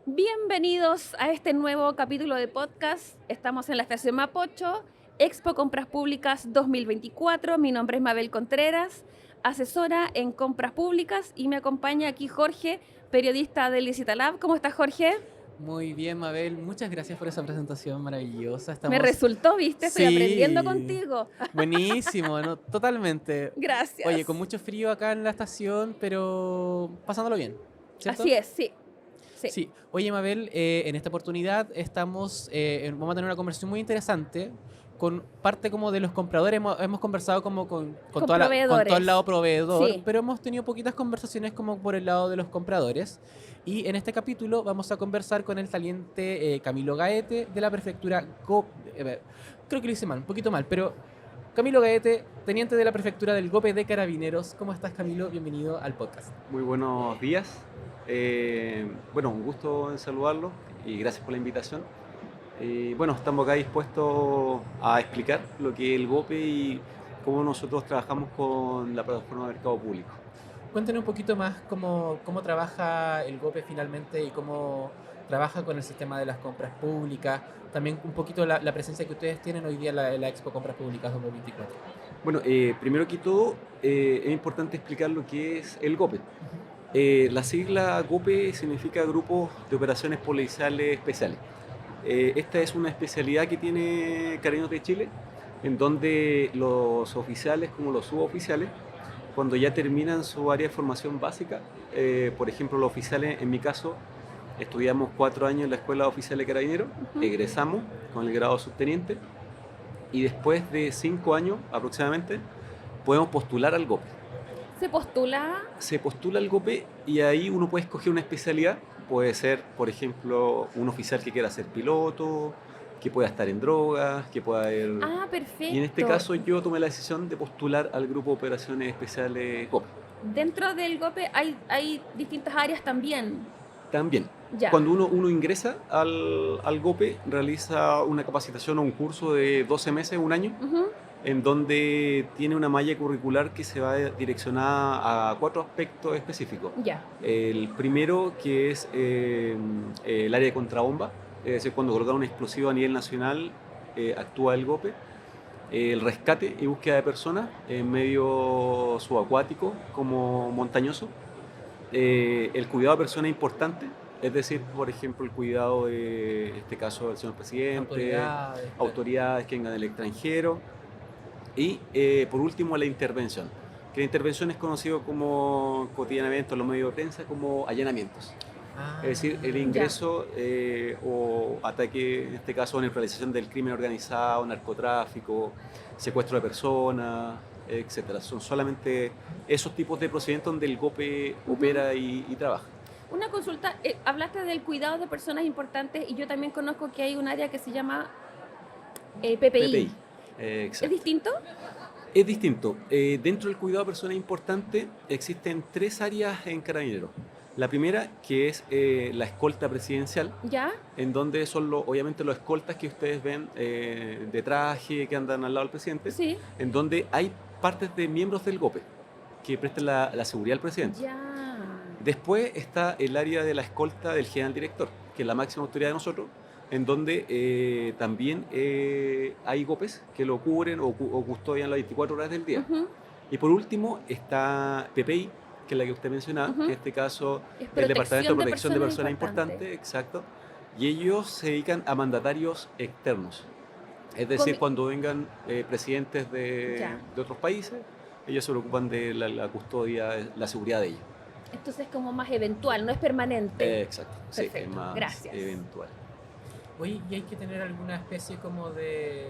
Bienvenidos a este nuevo capítulo de podcast. Estamos en la estación Mapocho, Expo Compras Públicas 2024. Mi nombre es Mabel Contreras, asesora en compras públicas, y me acompaña aquí Jorge, periodista de Licitalab. ¿Cómo estás, Jorge? Muy bien, Mabel. Muchas gracias por esa presentación maravillosa. Me Estamos... resultó, ¿viste? Estoy aprendiendo Sí, contigo. buenísimo, ¿no? Totalmente. Oye, con Gracias. mucho frío acá en la estación, pero pasándolo bien, ¿cierto? Así es, sí. Sí. Sí. Oye, Mabel, en esta oportunidad vamos a tener una conversación muy interesante con parte como de los compradores. Hemos conversado como con Con con todo el proveedores. lado proveedor, Sí. pero hemos tenido poquitas conversaciones como por el lado de los compradores. Y en este capítulo vamos a conversar con el teniente Camilo Gaete de la prefectura creo que lo hice mal, un poquito mal, pero Camilo Gaete, teniente de la prefectura del GOPE de Carabineros. ¿Cómo estás, Camilo? Bienvenido al podcast. Muy buenos días. Bueno, un gusto en saludarlo y gracias por la invitación. Bueno, estamos acá dispuestos a explicar lo que es el GOPE y cómo nosotros trabajamos con la plataforma de mercado público. Cuéntanos un poquito más cómo trabaja el GOPE finalmente y cómo trabaja con el sistema de las compras públicas. También un poquito la presencia que ustedes tienen hoy día en la Expo Compras Públicas 2024. Bueno, primero que todo, es importante explicar lo que es el GOPE. La sigla GOPE significa Grupos de Operaciones Policiales Especiales. Esta es una especialidad que tiene Carabineros de Chile, en donde los oficiales como los suboficiales, cuando ya terminan su área de formación básica, por ejemplo, los oficiales, en mi caso, estudiamos 4 años en la Escuela de Oficiales de Carabineros, egresamos con el grado de subteniente y después de 5 años aproximadamente podemos postular al GOPE. Se postula. Se postula al GOPE y ahí uno puede escoger una especialidad. Puede ser, por ejemplo, un oficial que quiera ser piloto, que pueda estar en drogas, que pueda ir... Ah, Y en este perfecto. caso yo tomé la decisión de postular al Grupo de Operaciones Especiales GOPE. Dentro del GOPE hay distintas áreas también. También, Ya. cuando uno ingresa al GOPE, realiza una capacitación o un curso de 12 meses, un año, Ujú. en donde tiene una malla curricular que se va direccionada a 4 aspectos específicos. Ya. El primero, que es el área de contrabomba, es decir, cuando colocan un explosivo a nivel nacional, actúa el GOPE. El rescate y búsqueda de personas en medio subacuático como montañoso. El cuidado de personas importantes, es decir, por ejemplo, el cuidado de, en este caso, del señor presidente, Autoridades. autoridades que vengan del extranjero. Y por último, la intervención. Que la intervención es conocido como cotidianamente en los medios de prensa como allanamientos. Es decir, el ingreso o ataque, en este caso, neutralización del crimen organizado, narcotráfico, secuestro de personas, etcétera. Son solamente esos tipos de procedimientos donde el GOPE opera y trabaja. Una consulta, hablaste del cuidado de personas importantes y yo también conozco que hay un área que se llama PPI. PPI. ¿Es Exacto. distinto? Es distinto. Dentro del cuidado de personas importantes existen 3 áreas en Carabineros. La primera, que es la escolta presidencial, ¿Ya? en donde son obviamente los escoltas que ustedes ven de traje, que andan al lado del presidente, Sí. en donde hay partes de miembros del GOPE que prestan la seguridad al presidente. Ya. Después está el área de la escolta del general director, que es la máxima autoridad de nosotros, en donde también hay GOPES que lo cubren o custodian las 24 horas del día. Ujú. Y por último está PPI, que es la que usted mencionaba, Ujú. que en este caso Es el Departamento de Protección de personas Personas importantes. Importantes, exacto, y ellos se dedican a mandatarios externos. Es decir, cuando vengan presidentes Ya. de otros países, ellos se preocupan de la custodia, la seguridad de ellos. Entonces es como más eventual, no es permanente. Exacto, sí, es Perfecto, más gracias. eventual. Oye, y hay que tener alguna especie como de...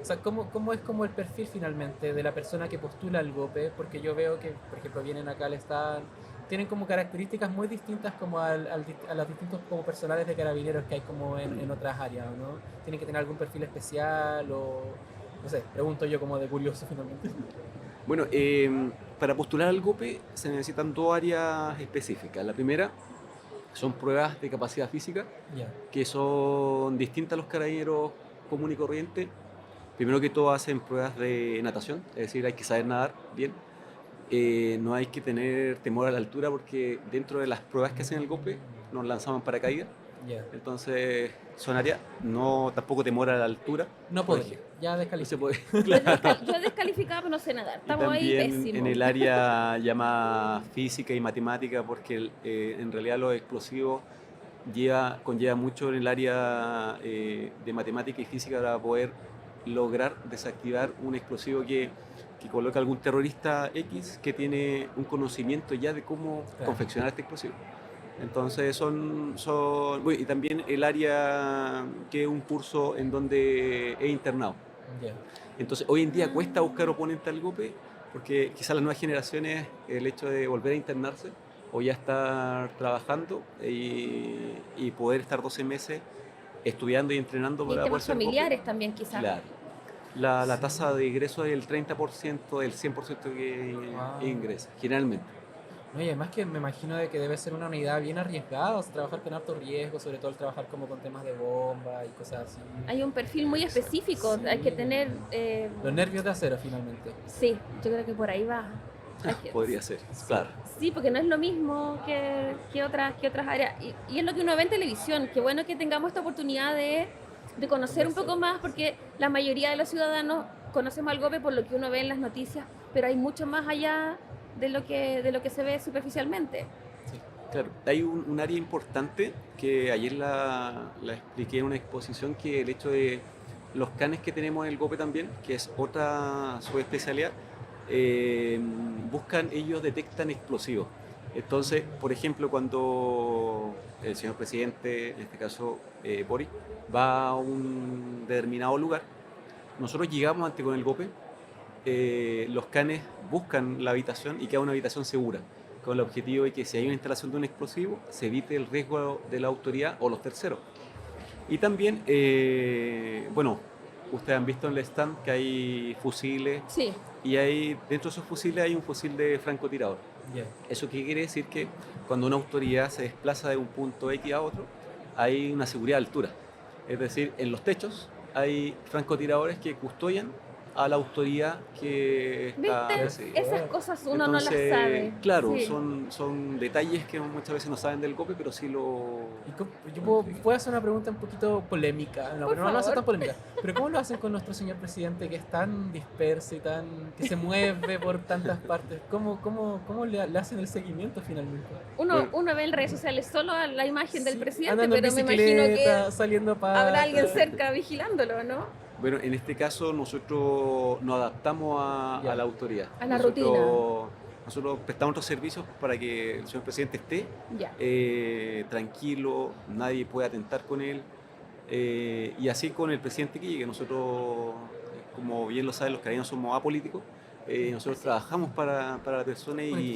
O sea, ¿cómo es como el perfil finalmente de la persona que postula al GOPE? Porque yo veo que, por ejemplo, vienen acá al stand, tienen como características muy distintas como a los distintos como personales de carabineros que hay como en otras áreas, ¿no? ¿Tienen que tener algún perfil especial o...? No sé, pregunto yo como de curioso finalmente. Bueno, para postular al GOPE se necesitan 2 áreas específicas. La primera son pruebas de capacidad física, Ya. que son distintas a los carabineros común y corriente. Primero que todo hacen pruebas de natación, es decir, hay que saber nadar bien. No hay que tener temor a la altura porque dentro de las pruebas que hacen el GOPE nos lanzamos en paracaídas. Ya. Entonces, son áreas, no tampoco temor a la altura. No Por podría, ejemplo, ya no se descalifico. puede. Yo he descalificado, pero no sé nadar. Y Estamos ahí también pésimos. en el área llamada física y matemática, porque en realidad los explosivos conlleva mucho en el área de matemática y física para poder lograr desactivar un explosivo que coloca algún terrorista X que tiene un conocimiento ya de cómo Claro. confeccionar este explosivo. Entonces bueno, y también el área que es un curso en donde es internado. Ya. Entonces hoy en día cuesta buscar oponente al GOPE porque quizás las nuevas generaciones el hecho de volver a internarse o ya estar trabajando y poder estar 12 meses estudiando y entrenando Y para poder temas ser GOPE. familiares también, quizás. Claro. La tasa de ingreso es el 30% del 100% que Wow. ingresa, generalmente. No, y además que me imagino de que debe ser una unidad bien arriesgada, o sea, trabajar con alto riesgo, sobre todo el trabajar como con temas de bomba y cosas así. Hay un perfil muy específico, Sí. hay que tener... Los nervios de acero, finalmente. Sí, yo creo que por ahí va. Hay que- Podría ser, claro. Sí, porque no es lo mismo que otras áreas. Y es lo que uno ve en televisión. Qué bueno que tengamos esta oportunidad de conocer un poco más, porque la mayoría de los ciudadanos conocemos al GOPE por lo que uno ve en las noticias, pero hay mucho más allá de lo que se ve superficialmente. Sí. Claro, hay un área importante que ayer la expliqué en una exposición, que el hecho de los canes que tenemos en el GOPE también, que es otra subespecialidad, ellos detectan explosivos. Entonces, por ejemplo, cuando el señor presidente, en este caso Boric, va a un determinado lugar, nosotros llegamos antes con el GOPE, los canes buscan la habitación y queda una habitación segura, con el objetivo de que si hay una instalación de un explosivo, se evite el riesgo de la autoridad o los terceros. Y también, bueno, ustedes han visto en el stand que hay fusiles Sí, y dentro de esos fusiles hay un fusil de francotirador. Ya. ¿Eso qué quiere decir? Que cuando una autoridad se desplaza de un punto X a otro, hay una seguridad de altura. Es decir, en los techos hay francotiradores que custodian a la autoridad que está ¿viste? perseguida. Esas cosas uno no las Entonces, sabe. claro, Sí. son detalles que muchas veces no saben del GOPE, pero sí lo... Y yo puedo hacer una pregunta un poquito polémica, no, Por pero no lo hace favor. tan polémica. Pero ¿cómo lo hacen con nuestro señor presidente que es tan disperso y que se mueve por tantas partes? ¿Cómo le hacen el seguimiento finalmente? Uno ve en redes sociales solo a la imagen del Sí, presidente, andando en pero me imagino que bicicleta, saliendo para... habrá alguien cerca vigilándolo, ¿no? Bueno, en este caso nosotros nos adaptamos Ya. a la autoridad. A la Nosotros prestamos otros servicios para que el señor presidente esté Ya. tranquilo, nadie puede atentar con él. Y así con el presidente que llegue. Nosotros, como bien lo saben, los carabineros somos apolíticos. Nosotros trabajamos para la persona Una y...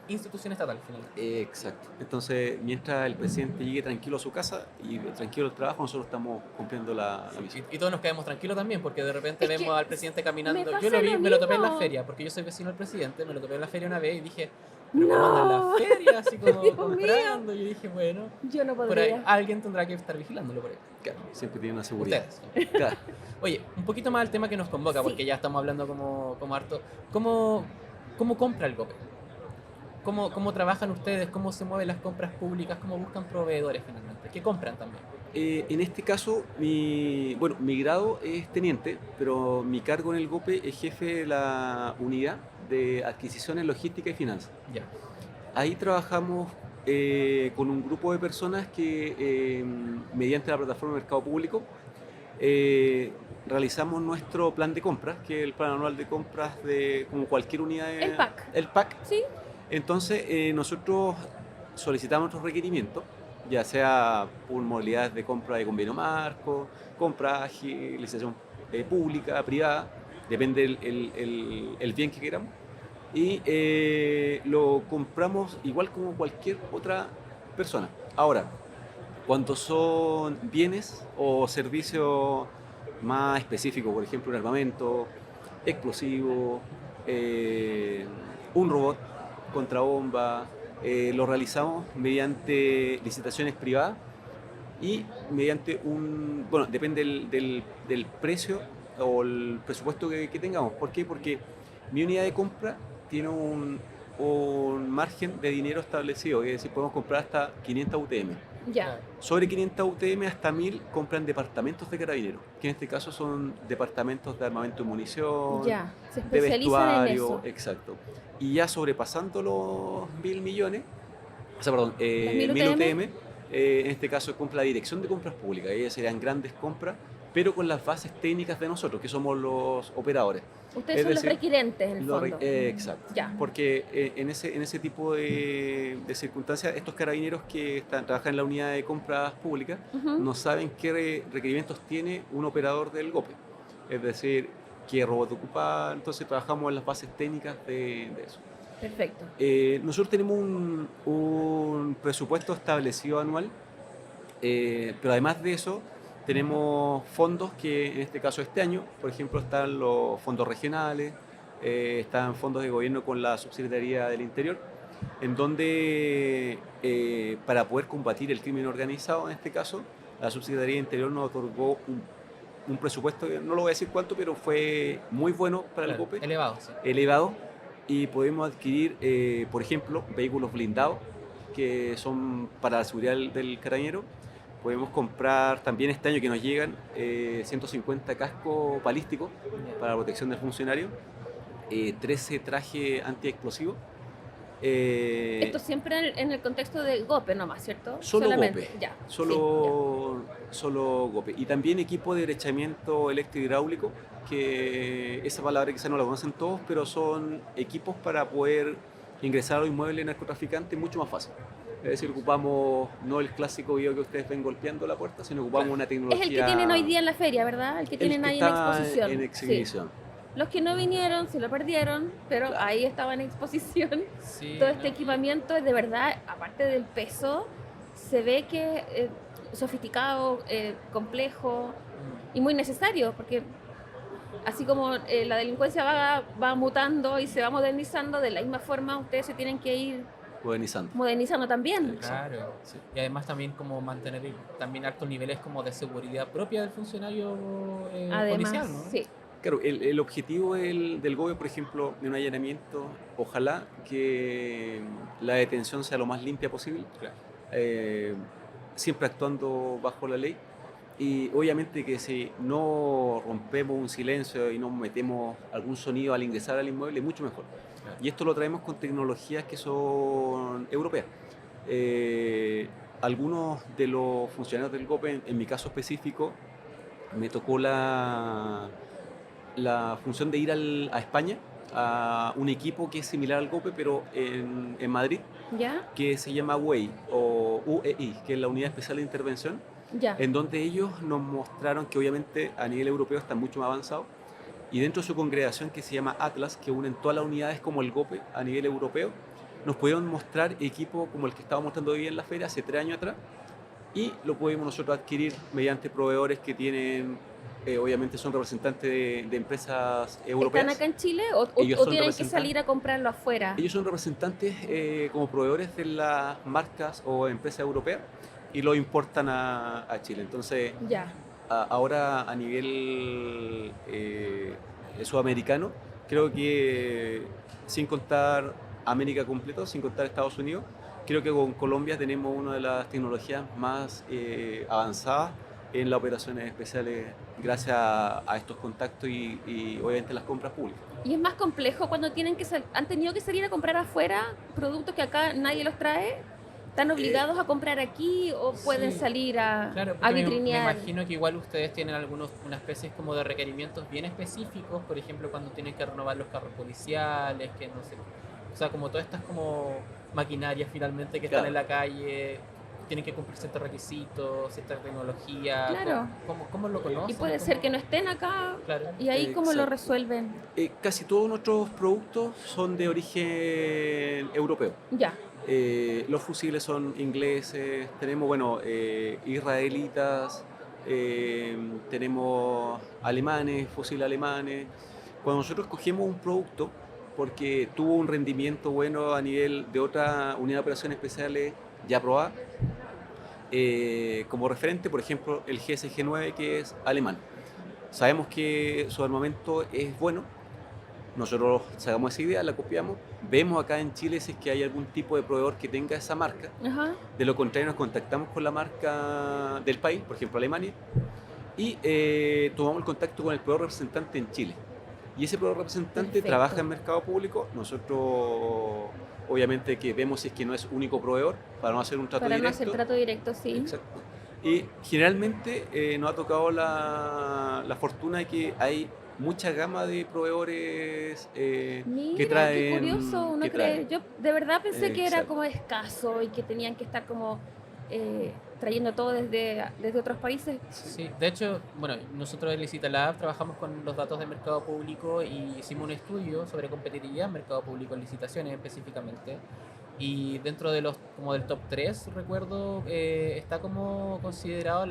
institución estatal, finalmente. Exacto. Entonces, mientras el presidente llegue tranquilo a su casa y tranquilo al trabajo, nosotros estamos cumpliendo la misión. Y todos nos quedamos tranquilos también, porque de repente Es que vemos al presidente caminando. me Yo pasa lo vi, lo me lo topé en la mismo. feria, porque yo soy vecino del presidente, me lo topé en la feria una vez y dije, pero ¿cómo No. anda en la feria? Así como Dios comprando. Yo dije, bueno, Yo no por ahí podría. alguien tendrá que estar vigilándolo por ahí. Claro, siempre tiene una seguridad. Ustedes. Claro. Oye, un poquito más al tema que nos convoca, Sí. porque ya estamos hablando como harto. ¿Cómo compra el GOPE? ¿Cómo trabajan ustedes? ¿Cómo se mueven las compras públicas? ¿Cómo buscan proveedores finalmente? ¿Qué compran también? En este caso, mi grado es teniente, pero mi cargo en el GOPE es jefe de la unidad de adquisiciones, logística y finanzas. Ya. Ahí trabajamos con un grupo de personas que, mediante la plataforma de Mercado Público, realizamos nuestro plan de compras, que es el plan anual de compras de como cualquier unidad. El PAC. El PAC. ¿Sí? Entonces, nosotros solicitamos nuestros requerimientos, ya sea por modalidades de compra de convenio marco, compra ágil, licitación pública, privada, depende el bien que queramos. Y lo compramos igual como cualquier otra persona. Ahora, cuando son bienes o servicios más específicos, por ejemplo, un armamento, explosivo, un robot contrabomba, lo realizamos mediante licitaciones privadas y mediante bueno, depende del precio o el presupuesto que tengamos. ¿Por qué? Porque mi unidad de compra tiene un margen de dinero establecido, es decir, podemos comprar hasta 500 UTM. Ya. Claro. Sobre 500 UTM hasta 1000 compran departamentos de carabineros, que en este caso son departamentos de armamento y munición, Ya. Se de especializan en vestuario, eso. exacto. Y ya sobrepasando los 1000 millones, o sea, perdón, Las 1000 1000 UTM. UTM, en este caso compra la Dirección de Compras Públicas, ellas serían grandes compras, pero con las bases técnicas de nosotros, que somos los operadores. Ustedes Es son los decir, requirentes, en el fondo. Exacto. Ya. Porque en ese tipo de circunstancias, estos carabineros que trabajan en la unidad de compras públicas Ujú. no saben qué requerimientos tiene un operador del GOPE. Es decir, qué robot ocupar. Entonces trabajamos en las bases técnicas de eso. Perfecto. Nosotros tenemos un presupuesto establecido anual, pero además de eso tenemos fondos que en este caso este año, por ejemplo, están los fondos regionales, están fondos de gobierno con la Subsecretaría del Interior, en donde para poder combatir el crimen organizado, en este caso, la Subsecretaría del Interior nos otorgó un presupuesto, no lo voy a decir cuánto, pero fue muy bueno para el Claro, GOPE, elevado, sí. elevado, y podemos adquirir, por ejemplo, vehículos blindados que son para la seguridad del carabinero. Podemos comprar también este año que nos llegan 150 cascos balísticos para la protección del funcionario, 13 trajes antiexplosivos. Esto siempre en el contexto de GOPE nomás, ¿cierto? Solo Solamente. GOPE. Ya. Solo GOPE. Y también equipo de derechamiento electrohidráulico, que esa palabra quizás no la conocen todos, pero son equipos para poder ingresar a los inmuebles de narcotraficantes mucho más fácil. Es decir, ocupamos no el clásico video que ustedes ven golpeando la puerta, sino ocupamos una tecnología... Es el que tienen hoy día en la feria, ¿verdad? El que tienen ahí en exposición. En Sí. exhibición. Los que no vinieron se lo perdieron, pero Claro. ahí estaba en exposición. Sí, Todo este no. equipamiento, de verdad, aparte del peso, se ve que es sofisticado, complejo Mm. y muy necesario, porque así como la delincuencia va mutando y se va modernizando, de la misma forma ustedes se tienen que ir Modernizando. modernizando también. Claro, Sí. y además también como mantener también altos niveles como de seguridad propia del funcionario Además, policial, ¿no? sí. Claro, el objetivo del GOBE, por ejemplo, de un allanamiento, ojalá que la detención sea lo más limpia posible, Claro. siempre actuando bajo la ley. Y obviamente que si no rompemos un silencio y no metemos algún sonido al ingresar al inmueble, mucho mejor. Claro. Y esto lo traemos con tecnologías que son europeas. Algunos de los funcionarios del GOPE, en mi caso específico, me tocó la función de ir a España a un equipo que es similar al GOPE, pero en Madrid, ¿Ya? que se llama UEI o UEI, que es la Unidad Especial de Intervención, Ya. en donde ellos nos mostraron que obviamente a nivel europeo están mucho más avanzados, y dentro de su congregación que se llama Atlas, que unen todas las unidades como el GOPE a nivel europeo, nos pudieron mostrar equipos como el que estaba mostrando hoy en la feria hace 3 años atrás, y lo pudimos nosotros adquirir mediante proveedores que tienen, obviamente son representantes de empresas europeas. ¿Están acá en Chile o Ellos son tienen que representantes. salir a comprarlo afuera? Ellos son representantes como proveedores de las marcas o empresas europeas y lo importan a Chile. Entonces, Ya. ahora a nivel sudamericano, creo que sin contar América completo, sin contar Estados Unidos, creo que con Colombia tenemos una de las tecnologías más avanzadas en las operaciones especiales gracias a estos contactos y obviamente las compras públicas. Y es más complejo cuando han tenido que salir a comprar afuera productos que acá nadie los trae. ¿Están obligados a comprar aquí o pueden Sí. salir a Claro, a porque me vitrinear? imagino que igual ustedes tienen una especie como de requerimientos bien específicos, por ejemplo, cuando tienen que renovar los carros policiales, que no sé, o sea, como todas estas como maquinarias finalmente que están Claro. en la calle, tienen que cumplir ciertos requisitos, cierta tecnología. Claro. ¿Cómo lo conocen? Y puede ser ¿Cómo? que no estén acá. Claro. ¿Y ahí cómo lo Exacto. resuelven? Casi todos nuestros productos son de origen europeo. Ya. Los fusiles son ingleses, tenemos, bueno, israelitas, tenemos alemanes, fusiles alemanes. Cuando nosotros cogemos un producto porque tuvo un rendimiento bueno a nivel de otra unidad de operaciones especiales ya probada, como referente, por ejemplo, el GSG-9, que es alemán. Sabemos que su armamento es bueno, Nosotros sacamos esa idea, la copiamos, vemos acá en Chile si es que hay algún tipo de proveedor que tenga esa marca. Ajá. De lo contrario, nos contactamos con la marca del país, por ejemplo Alemania, y tomamos el contacto con el proveedor representante en Chile. Y ese proveedor representante Perfecto. trabaja en mercado público. Nosotros, obviamente, que vemos si es que no es único proveedor para no hacer un trato Para no directo. hacer trato directo, sí. Exacto. Y generalmente nos ha tocado la fortuna de que hay mucha gama de proveedores Mira, que traen. qué curioso, uno que cree. traen. Yo de verdad pensé que era Exacto. como escaso y que tenían que estar como trayendo todo desde otros países. Sí, de hecho, bueno, nosotros en Licitalab trabajamos con los datos de mercado público y hicimos un estudio sobre competitividad en mercado público en licitaciones específicamente. Y dentro de los, como del top 3, recuerdo, está como considerado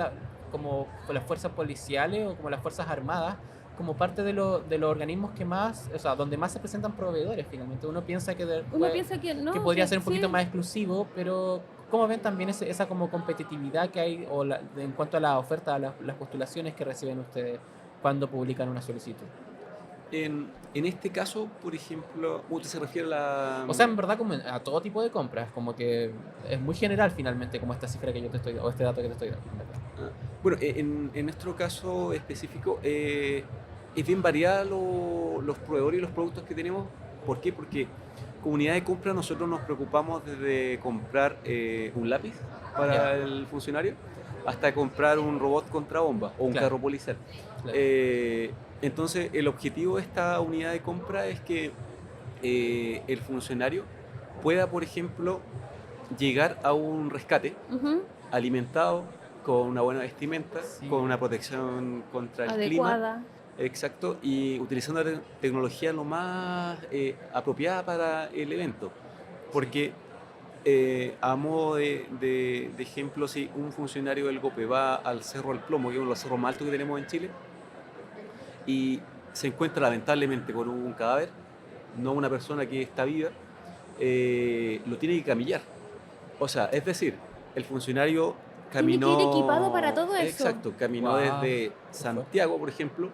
como con las fuerzas policiales o como las fuerzas armadas como parte de los organismos que más, o sea, donde más se presentan proveedores finalmente. Uno piensa que, Uno piensa que no, que podría ser un sí. poquito más exclusivo, pero ¿cómo ven también esa como competitividad que hay o en cuanto a la oferta, a las postulaciones que reciben ustedes cuando publican una solicitud? En este caso, por ejemplo, usted se refiere a la. O sea, en verdad como a todo tipo de compras, como que es muy general finalmente como esta cifra que yo te estoy o este dato que te estoy dando. en verdad. Bueno, en nuestro caso específico, es bien variada los proveedores y los productos que tenemos. ¿Por qué? Porque como unidad de compra nosotros nos preocupamos desde comprar un lápiz para Ya. el funcionario hasta comprar un robot contra bomba o un Claro. carro policial. Claro. Entonces, el objetivo de esta unidad de compra es que el funcionario pueda, por ejemplo, llegar a un rescate Ujú, alimentado, con una buena vestimenta, Sí. con una protección contra el clima, adecuada. exacto, y utilizando la tecnología lo más apropiada para el evento. Porque a modo de ejemplo, si un funcionario del GOPE va al Cerro del Plomo, que es uno de los cerros más altos que tenemos en Chile, y se encuentra lamentablemente con un cadáver, no una persona que está viva, lo tiene que camillar. O sea, es decir, el funcionario caminó. Tiene que ir equipado para todo eso. Exacto, caminó Wow. desde Santiago, por ejemplo,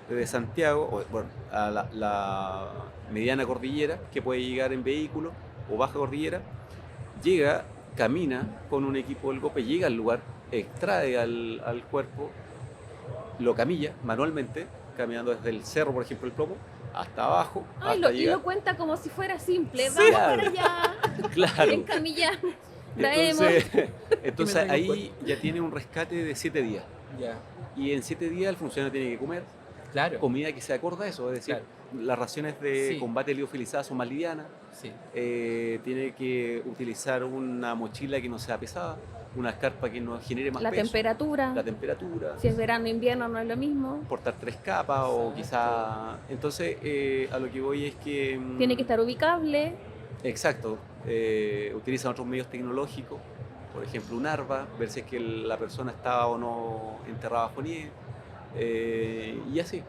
desde Santiago a la mediana cordillera, que puede llegar en vehículo, o baja cordillera, llega, camina con un equipo del GOPE, llega al lugar, extrae al cuerpo, lo camilla manualmente, caminando desde el cerro, por ejemplo, el Plomo, hasta abajo, Ay, hasta y llegar. lo cuenta como si fuera simple. Sí. Vamos Claro. para allá. Claro. En camilla. Traemos. Entonces traigo un ahí ya tiene un rescate de 7 días. Ya, Y en 7 días el funcionario tiene que comer claro. comida que se acorda a eso, es decir, las raciones de Sí. combate liofilizadas son más livianas, Sí. tiene que utilizar una mochila que no sea pesada, una carpa que no genere más La peso, temperatura. la temperatura, Si es verano o invierno no es lo mismo. portar 3 capas o Exacto. quizá. Entonces a lo que voy es que. Tiene que estar ubicable. Exacto, utilizan otros medios tecnológicos, por ejemplo un ARPA, ver si es que la persona estaba o no enterrada bajo nieve, y así,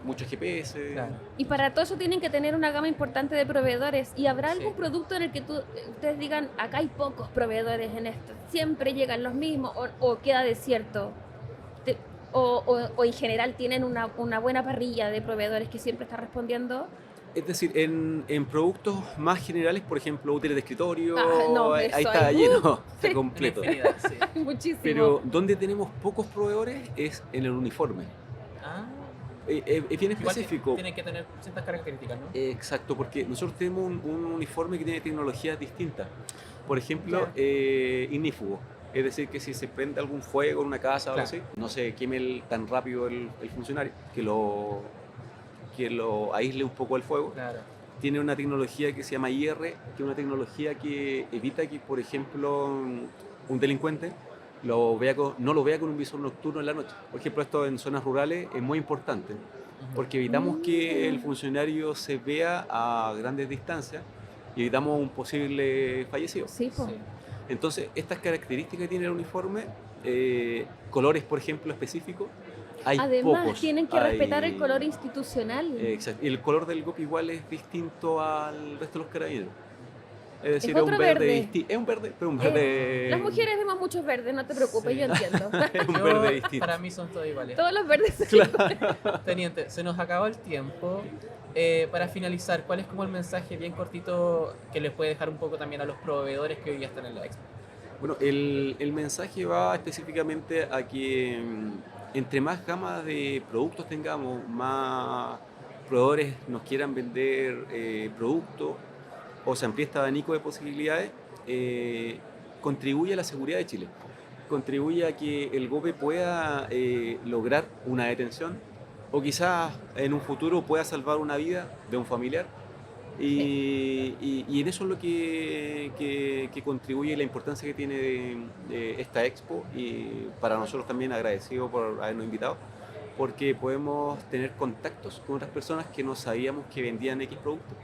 muchos GPS. Claro. Y para todo eso tienen que tener una gama importante de proveedores. ¿Y habrá Sí. algún producto en el que ustedes digan, acá hay pocos proveedores en esto? Siempre llegan los mismos o queda desierto. O en general tienen una buena parrilla de proveedores que siempre está respondiendo. Es decir, en productos más generales, por ejemplo, útiles de escritorio, No, ahí eso está hay, lleno, está sí. completo. Una infinidad, sí. Muchísimo. Pero donde tenemos pocos proveedores es en el uniforme. Ah, Es bien igual específico. tienen que tener ciertas características, ¿no? Exacto, porque nosotros tenemos un uniforme que tiene tecnologías distintas. Por ejemplo, Ya. ignífugo. Es decir, que si se prende algún fuego en una casa o algo Claro. así, no se queme tan rápido el funcionario, que lo aísle un poco el fuego. Claro. Tiene una tecnología que se llama IR, que es una tecnología que evita que, por ejemplo, un delincuente no lo vea con un visor nocturno en la noche. Por ejemplo, esto en zonas rurales es muy importante, Ujú. porque evitamos que el funcionario se vea a grandes distancias y evitamos un posible fallecido. Sí, po. Sí. Entonces, estas características que tiene el uniforme, colores, por ejemplo, específicos, hay Además, pocos. tienen que respetar el Hay- color institucional. Exacto. Y el color del GOP igual es distinto al resto de los carabineros. Es decir, Es es otro un verde verde. distinto. Es un verde, pero un verde. Las mujeres vemos muchos verdes, no te preocupes, Sí. yo entiendo. Es un Yo, verde distinto. para mí son todos iguales. Todos los verdes son Teniente, se nos acabó el tiempo. Para finalizar, ¿cuál es como el mensaje bien cortito que les puede dejar un poco también a los proveedores que hoy día están en la expo? Bueno, el mensaje va específicamente a que entre más gamas de productos tengamos, más proveedores nos quieran vender productos o se amplíe este abanico de posibilidades, contribuye a la seguridad de Chile. Contribuye a que el GOPE pueda lograr una detención o quizás en un futuro pueda salvar una vida de un familiar. Y en eso es lo que contribuye la importancia que tiene de esta expo y para nosotros también agradecido por habernos invitado porque podemos tener contactos con otras personas que no sabíamos que vendían X productos.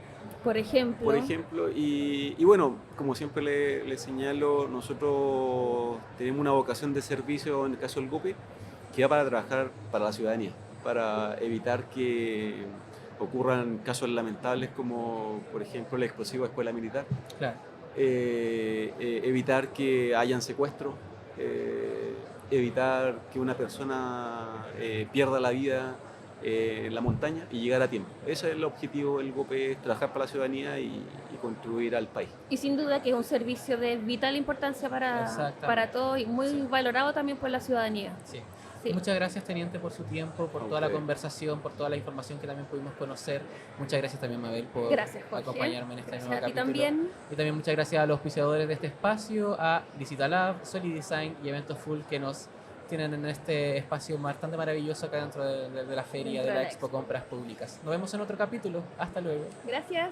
Por ejemplo. Y bueno, como siempre le señalo, nosotros tenemos una vocación de servicio en el caso del GOPE que va para trabajar para la ciudadanía, para evitar que ocurran casos lamentables como por ejemplo el explosivo de escuela militar, Claro. evitar que hayan secuestros, evitar que una persona pierda la vida en la montaña y llegar a tiempo. Ese es el objetivo del GOPE, es trabajar para la ciudadanía y contribuir al país. Y sin duda que es un servicio de vital importancia para todos y muy valorado también por la ciudadanía. Sí. Sí. Muchas gracias, teniente, por su tiempo, por toda la conversación, por toda la información que también pudimos conocer. Muchas gracias también, Mabel, por Gracias, Jorge. acompañarme en este Gracias nuevo a ti capítulo. también. Y también muchas gracias a los auspiciadores de este espacio, a Digitalab, Solidesign y Eventos Full que nos tienen en este espacio bastante maravilloso acá dentro de la feria, de la Expo Compras Públicas. Nos vemos en otro capítulo. Hasta luego. Gracias.